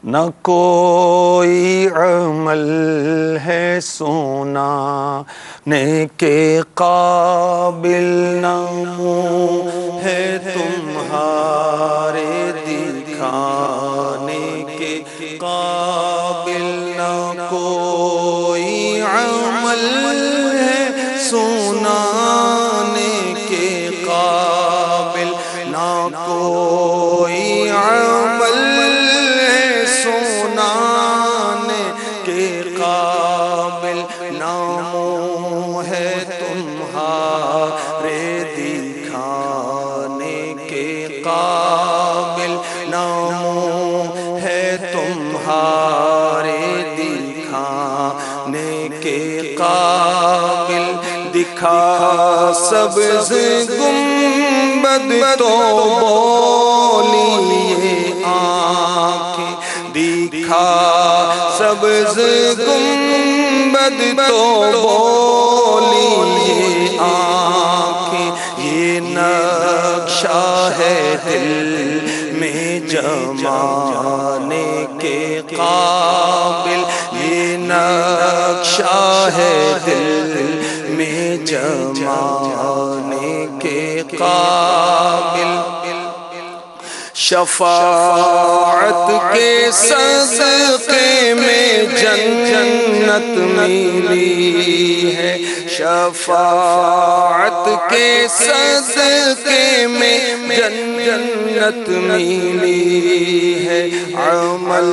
نہ کوئی عمل ہے سنانے کے قابل، نہ منہ ہے تمہارے دکھانے کے قابل، نہ کوئی عمل ہے سنانے کے قابل، نہ کوئی عمل سنانے کے قابل، نہ منہ ہے تمہارے دکھانے کے قابل، نہ منہ ہے تمہارے دکھانے کے قابل۔ دکھا سبز گنبد تو بولی یہ آنکھیں، دکھا سبز گنبد تو بولی یہ آنکھیں، یہ نقشہ ہے دل میں جمانے کے قابل، یہ نقشہ ہے دل میں جمانے کے قابل۔ شفاعت کے صدقے میں جنت ملی ہے، شفاعت کے صدقے میں جنت ملی ہے، عمل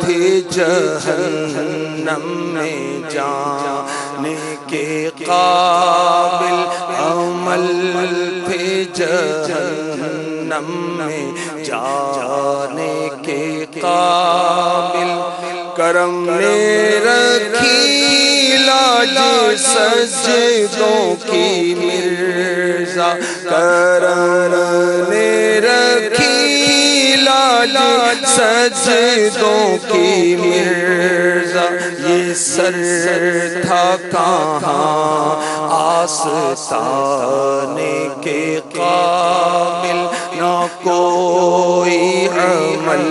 تھے جہنم میں جانے کے قابل، عمل تھے جہنم میں جانے کے قابل۔ کرم نے رکھی لاج سجدوں کی مرزا، کرم نے رکھی لاج سجدوں کی مرزا، یہ سر تھا کہاں آستانے کے قابل، نہ کوئی عمل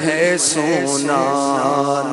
ہے سنانے